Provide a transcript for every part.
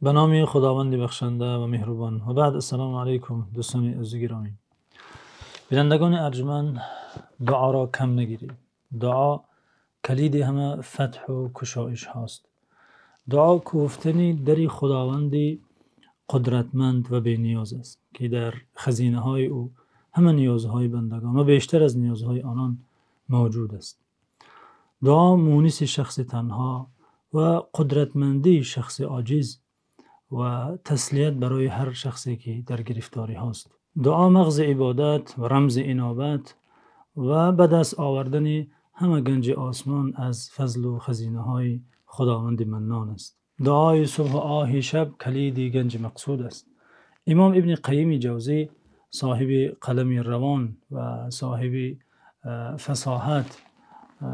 به نام خداوند بخشنده و مهربان و بعد السلام علیکم دوستان عزیز گرامی. بینندگان ارجمند، دعا را کم نگیرید. دعا کلید همه فتح و کشایش هاست. دعا کوفتنی دری خداوندی قدرتمند و بی نیاز است که در خزینه های او همه نیازهای بندگان و بیشتر از نیازهای آنان موجود است. دعا مونس شخص تنها و قدرتمندی شخص عاجز و تسلیت برای هر شخصی که در گرفتاری هاست. دعا مغز عبادت و رمز انابت و به دست آوردن همه گنج آسمان از فضل و خزینه های خداوند منان است. دعای صبح و آه شب کلید گنج مقصود است. امام ابن قیم جوزی صاحب قلم روان و صاحب فصاحت،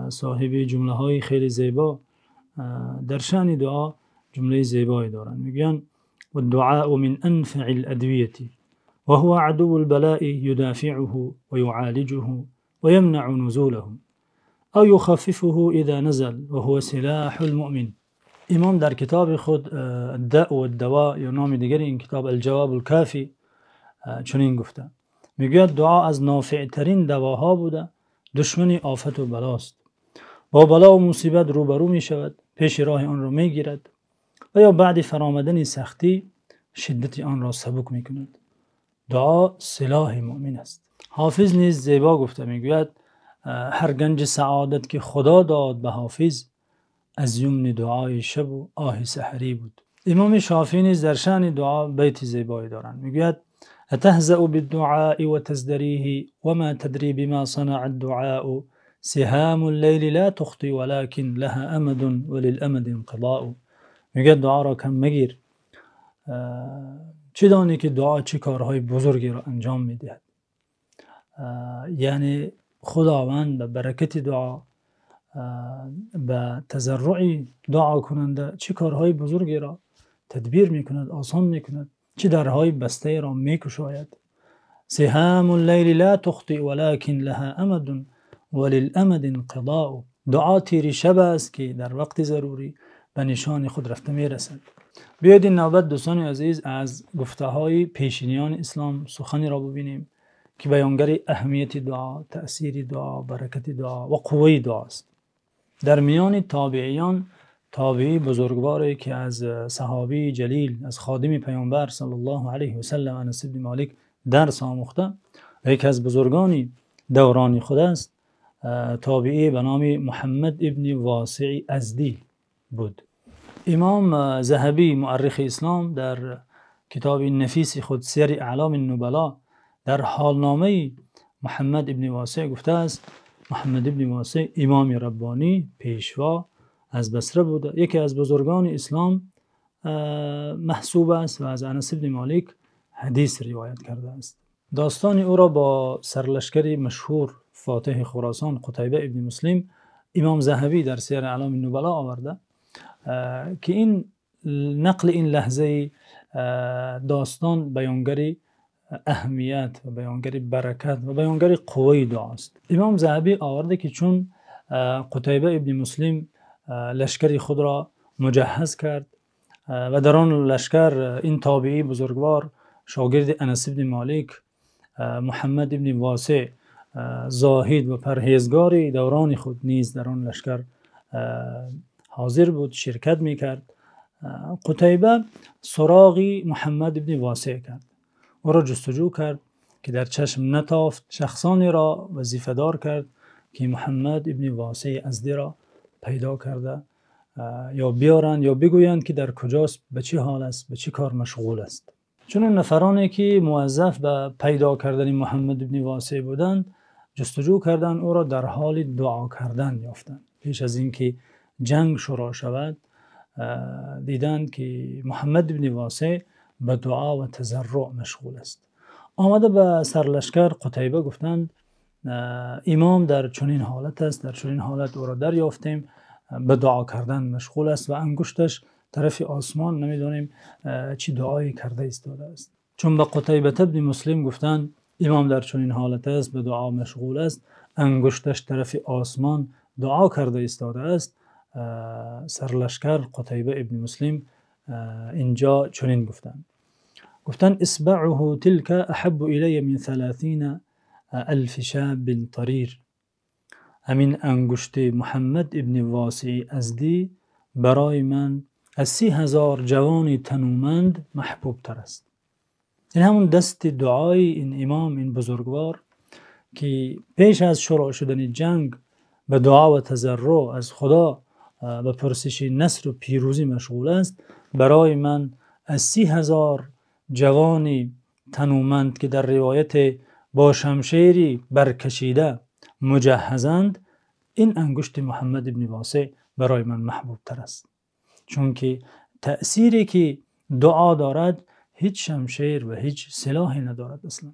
صاحب جمله های خیلی زیبا در شأن دعا جمله زیبایی دارند. میگن والدعاء من انفع الادویه وهو عدو البلاء يدافعه ويعالجه ويمنع نزوله او يخففه اذا نزل وهو سلاح المؤمن. امام در کتاب خود الداء و الدواء یا نام دیگر این کتاب الجواب الکافی چنین گفته، میگوید دعا از نافع ترین دواها بوده، دشمن آفت و بلاست. با بلا و مصیبت روبرو می شود، پیش راه آن را می گیرد و یا بعد فرامدن سختی شدت آن را سبک می کند. دعا سلاح مؤمن است. حافظ نیز زیبا گفته، میگوید هر گنج سعادت که خدا داد به حافظ، از یمن دعای شب و آه سحری بود. امام شافعی نیز در شأن دعا بیت زیبایی دارند. میگوید اتهزأ بالدعاء وتزدريه وما تدري بما صنع الدعاء سهام الليل لا تخطي ولكن لها امد وللامد انقضاء. میگوید دعا را کم مگیر، چه دانی که دعا چه کارهای بزرگی را انجام میدهد. یعنی خداوند به برکت دعا، به تضرع دعا کننده چه کارهای بزرگی را تدبیر میکند، آسان میکند، چه درهای بسته را میکشاید. سهام اللیل لا تخطئ ولكن لها امد وللامد انقضاء. دعا تیر شب است که در وقت ضروری به نشان خود رفته میرسد. بیایید این نوبت دوستان عزیز از گفته های پیشینیان اسلام سخنی را ببینیم که بیانگر اهمیت دعا، تأثیر دعا، برکت دعا و قوه دعا است. در میان تابعیان، تابعی بزرگواری که از صحابی جلیل، از خادم پیامبر صلی الله علیه و سلم انس بن مالک درس آموخته و یکی از بزرگان دوران خود است، تابعی به نام محمد ابن واسع ازدی بود. امام ذهبی مؤرخ اسلام در کتاب نفیس خود سیر اعلام النبلا در حالنامه محمد ابن واسع گفته است محمد ابن واسع امام ربانی پیشوا از بصره بوده، یکی از بزرگان اسلام محسوب است و از انس بن مالک حدیث روایت کرده است. داستان او را با سرلشکری مشهور فاتح خراسان قتیبه ابن مسلم امام ذهبی در سیر اعلام النبلا آورده که این نقل این لحظه داستان بیانگری اهمیت و بیانگری برکت و بیانگری قوه دعاست. امام ذهبی آورده که چون قتیبه ابن مسلم لشکری خود را مجهز کرد و در آن لشکر این تابعی بزرگوار شاگرد انس بن مالک محمد ابن واسع زاهد و پرهیزگار دوران خود نیز در آن لشکر حاضر بود، شرکت میکرد. قتیبه سراغی محمد ابن واسع کرد، او را جستجو کرد که در چشم نتافت. شخصانی را وظیفه دار کرد که محمد ابن واسع ازدی را پیدا کرده یا بیارند یا بگویند که در کجاست، به چه حال است، به چه کار مشغول است. چون اون نفرانی که موظف به پیدا کردن محمد ابن واسع بودند جستجو کردند، او را در حال دعا کردن یافتند. پیش از اینکه جنگ شروع شود دیدند که محمد ابن واسع به دعا و تضرع مشغول است. آمده به سرلشکر قتیبه گفتند امام در چنین حالت است، در چنین حالت او را دریافتیم به دعا کردن مشغول است و انگشتش طرف آسمان، نمیدانیم چی دعایی کرده ایستاده است. چون به قتیبه ابن مسلم گفتند امام در چنین حالت است، به دعا مشغول است، انگشتش طرف آسمان دعا کرده ایستاده است، سرلشکر قتیبه ابن مسلم اینجا چنین گفتن اصبعه تلك احب الی من 30,000 شاب طریر. همین انگشت محمد ابن واسع ازدی برای من از 30,000 جوان تنومند محبوب تر است. این همون دست دعای این امام، این بزرگوار که پیش از شروع شدن جنگ به دعا و تضرع از خدا به پرسش نصر و پیروزی مشغول است. برای من از 30,000 جوان تنومند که در روایت با شمشیری برکشیده مجهزند، این انگشت محمد ابن واسع برای من محبوب تر است، چون که تأثیری که دعا دارد هیچ شمشیر و هیچ سلاحی ندارد اصلا.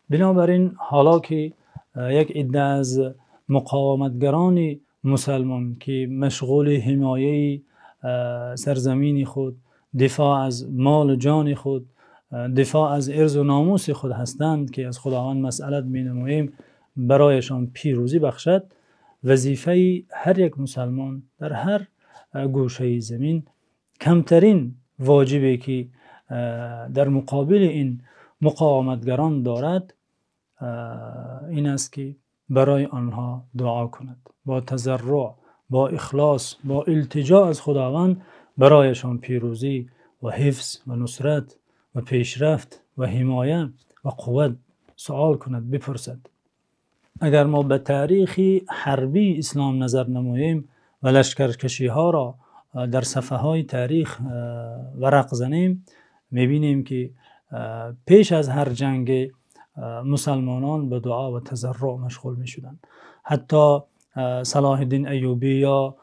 بنابراین حالا که یک عده از مقاومتگران مسلمان که مشغول حمایه سرزمین خود، دفاع از مال و جان خود، دفاع از عرض و ناموس خود هستند که از خداوند مسئلت می نماییم برایشان پیروزی بخشد، وظیفه هر یک مسلمان در هر گوشه زمین کمترین واجبی که در مقابل این مقاومتگران دارد این است که برای آنها دعا کند، با تضرع، با اخلاص، با التجا از خداوند برایشان پیروزی و حفظ و نصرت و پیشرفت و حمایه و قوت سوال کند، بپرسد. اگر ما به تاریخ حربی اسلام نظر نماییم و لشکرکشی ها را در صفحه های تاریخ ورق زنیم، میبینیم که پیش از هر جنگ مسلمانان به دعا و تضرع مشغول می شدند. حتی صلاح الدین ایوبی یا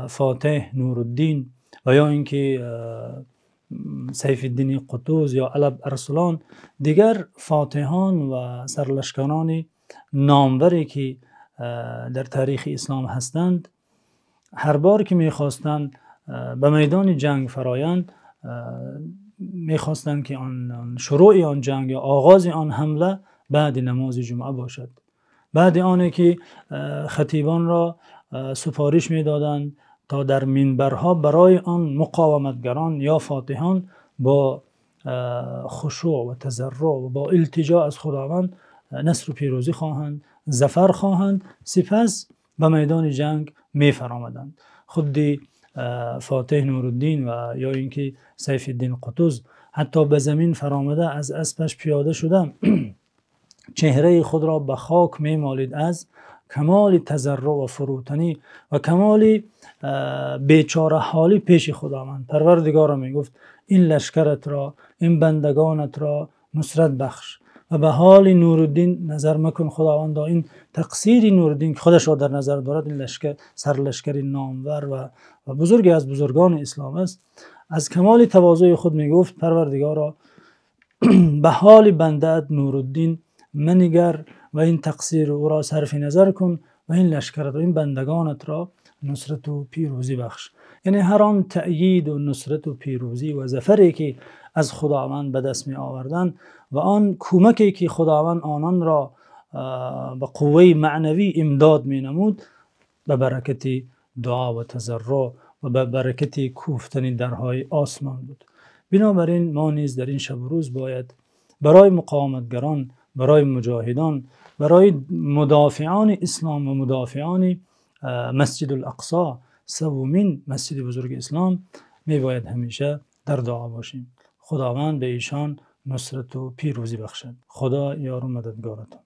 فاتح نورالدین و یا اینکه سیف الدین قطز یا علب ارسلان، دیگر فاتحان و سرلشکران ناموری که در تاریخ اسلام هستند، هر بار که میخواستند به میدان جنگ فرایند، میخواستند که آن شروع آن جنگ یا آغاز آن حمله بعد نماز جمعه باشد، بعد آنه که خطیبان را سفارش میدادند تا در منبرها برای آن مقاومتگران یا فاتحان با خشوع و تضرع و با التجا از خداوند نصر و پیروزی خواهند، ظفر خواهند، سپس به میدان جنگ می فرآمدند. خودی فاتح نورالدین و یا اینکه سیف الدین قطز حتی به زمین فرآمده از اسبش پیاده شده چهره خود را به خاک می مالید از کمال تضرع و فروتنی و کمال بیچاره حالی پیش خداوند. پروردگار می گفت این لشکرت را، این بندگانت را نصرت بخش و به حال نورالدین نظر مکن خداوند. این تقصیر نورالدین که خودش را در نظر دارد، این لشکر سرلشکری نامور و بزرگی از بزرگان اسلام است، از کمال تواضع خود می گفت پروردگارا به حال بنده‌ات نورالدین منگر و این تقصیر او را صرف نظر کن و این لشکرت و این بندگانت را نصرت و پیروزی بخش. یعنی هر آن تأیید و نصرت و پیروزی و ظفری که از خداوند به دست می آوردند و آن کمکی که خداوند آنان را به قوه معنوی امداد می نمود، به برکت دعا و تضرع و به برکت کوفتن درهای آسمان بود. بنابراین ما نیز در این شب و روز باید برای مقاومتگران، برای مجاهدان، برای مدافعان اسلام و مدافعان مسجد الاقصی، سومین مسجد بزرگ اسلام، می باید همیشه در دعا باشیم. خداوند به ایشان نصرت و پیروزی بخشد. خدا یار و مددگارتان.